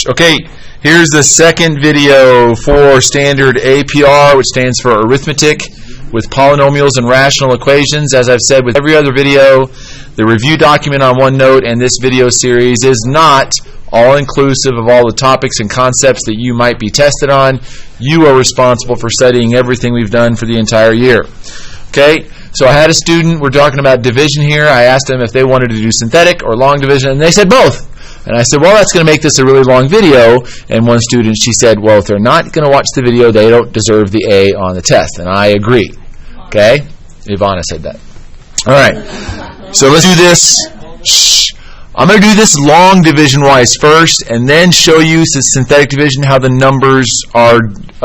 Okay, here's the second video for standard APR, which stands for arithmetic with polynomials and rational equations. As I've said with every other video, the review document on OneNote and this video series is not all-inclusive of all the topics and concepts that you might be tested on. You are responsible for studying everything we've done for the entire year. Okay, so I had a student, we're talking about division here. I asked them if they wanted to do synthetic or long division, and they said both. And I said, well, that's going to make this a really long video. And one student, she said, well, if they're not going to watch the video, they don't deserve the A on the test. And I agree. Okay? Ivana said that. All right. So let's do this. I'm going to do this long division-wise first, and then show you the synthetic division, how the numbers are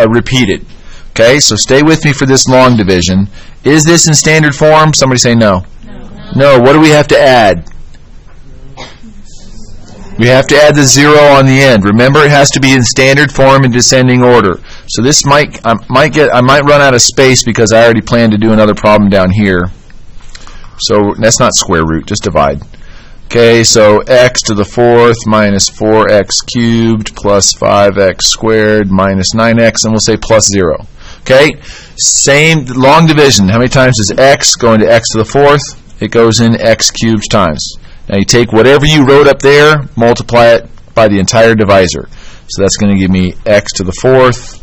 repeated. Okay? So stay with me for this long division. Is this in standard form? Somebody say no. No. What do we have to add? We have to add the 0 on the end. Remember, it has to be in standard form in descending order. So this I might run out of space because I already planned to do another problem down here. So that's not square root, just divide. Okay, so x to the 4th minus 4x cubed plus 5x squared minus 9x, and we'll say plus 0. Okay, same long division. How many times does x go into x to the 4th? It goes in x cubed times. Now you take whatever you wrote up there, multiply it by the entire divisor. So that's going to give me x to the 4th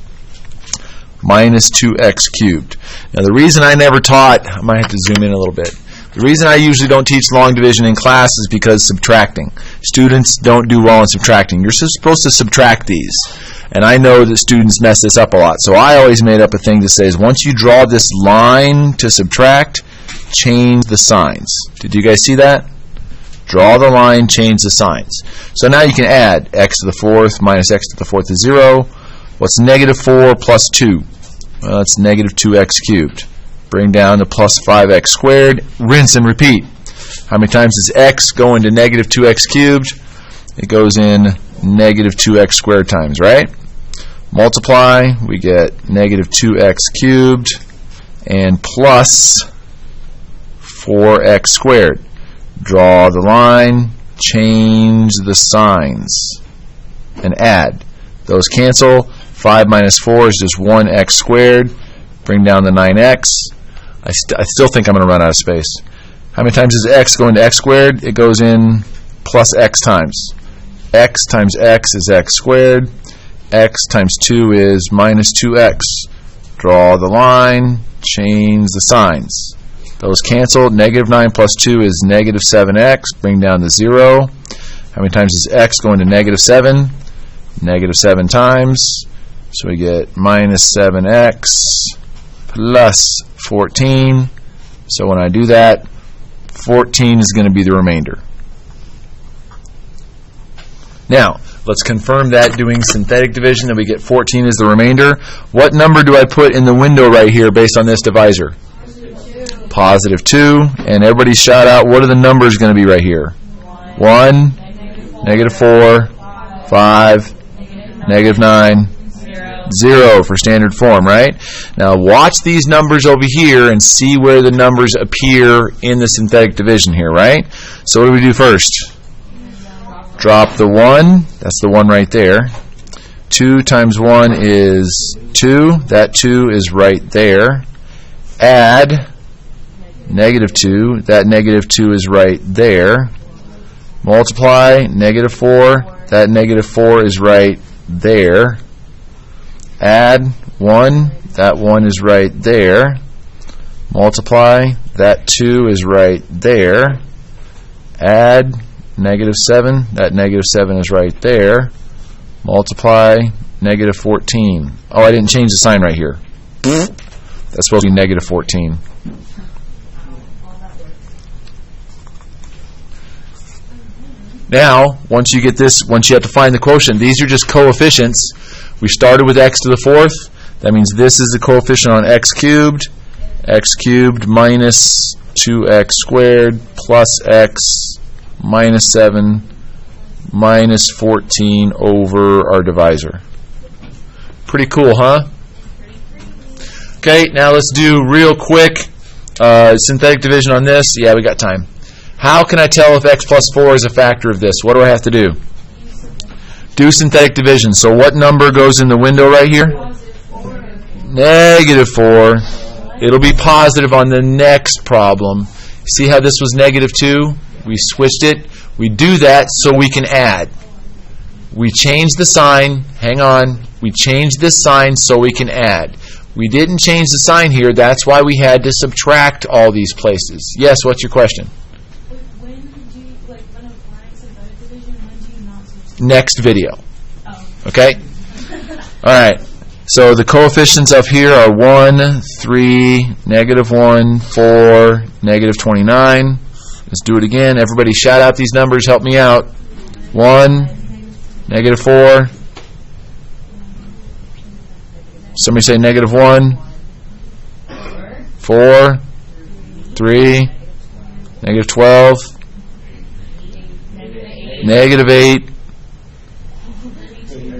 minus 2x cubed. Now the reason I never taught, I might have to zoom in a little bit. The reason I usually don't teach long division in class is because subtracting. Students don't do well in subtracting. You're supposed to subtract these. And I know that students mess this up a lot. So I always made up a thing that says, once you draw this line to subtract, change the signs. Did you guys see that? Draw the line, change the signs. So now you can add x to the 4th minus x to the 4th is 0. What's negative 4 plus 2? Well, it's negative 2x cubed. Bring down to plus 5x squared. Rinse and repeat. How many times does x go into negative 2x cubed? It goes in negative 2x squared times, right? Multiply, we get negative 2x cubed and plus 4x squared. Draw the line, change the signs, and add. Those cancel. 5 minus 4 is just 1x squared. Bring down the 9x. I still think I'm going to run out of space. How many times does x go into x squared? It goes in plus x times. X times x is x squared. X times 2 is minus 2x. Draw the line, change the signs. Those cancel. Negative 9 plus 2 is negative 7x. Bring down to 0. How many times does x go into negative 7? Negative 7 times. So we get minus 7x plus 14. So when I do that, 14 is going to be the remainder. Now, let's confirm that doing synthetic division, that we get 14 as the remainder. What number do I put in the window right here based on this divisor? Positive 2, and everybody shout out, what are the numbers going to be right here? 1, negative 4, 5, negative 9, 0 for standard form, right? Now watch these numbers over here and see where the numbers appear in the synthetic division here, right? So what do we do first? Drop the 1, that's the 1 right there. 2 times 1 is 2, that 2 is right there. Add negative 2, that negative 2 is right there. Multiply, negative 4, that negative 4 is right there. Add 1, that 1 is right there. Multiply, that 2 is right there. Add negative 7, that negative 7 is right there. Multiply, negative 14. Oh, I didn't change the sign right here. That's supposed to be negative 14. Now, once you get this, once you have to find the quotient, these are just coefficients. We started with x to the 4th. That means this is the coefficient on x cubed minus 2x squared plus x minus 7 minus 14 over our divisor. Pretty cool, huh? Okay, now let's do real quick synthetic division on this. Yeah, we got time. How can I tell if x plus 4 is a factor of this? What do I have to do? Do synthetic division. So what number goes in the window right here? Negative 4. It'll be positive on the next problem. See how this was negative 2? We switched it. We do that so we can add. We changed the sign. Hang on. We changed this sign so we can add. We didn't change the sign here. That's why we had to subtract all these places. Yes, what's your question? When do you, when applying synthetic division, when do you not subtract? Next video. Oh. Okay? All right. So the coefficients up here are 1, 3, negative 1, 4, negative 29. Let's do it again. Everybody shout out these numbers. Help me out. 1, negative 4. Somebody say negative 1. 4. 3. Negative 12. Negative 8.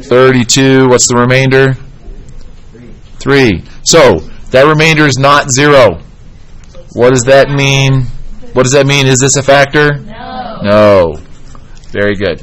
32. What's the remainder? 3. So, that remainder is not 0. What does that mean? What does that mean? Is this a factor? No. No. Very good.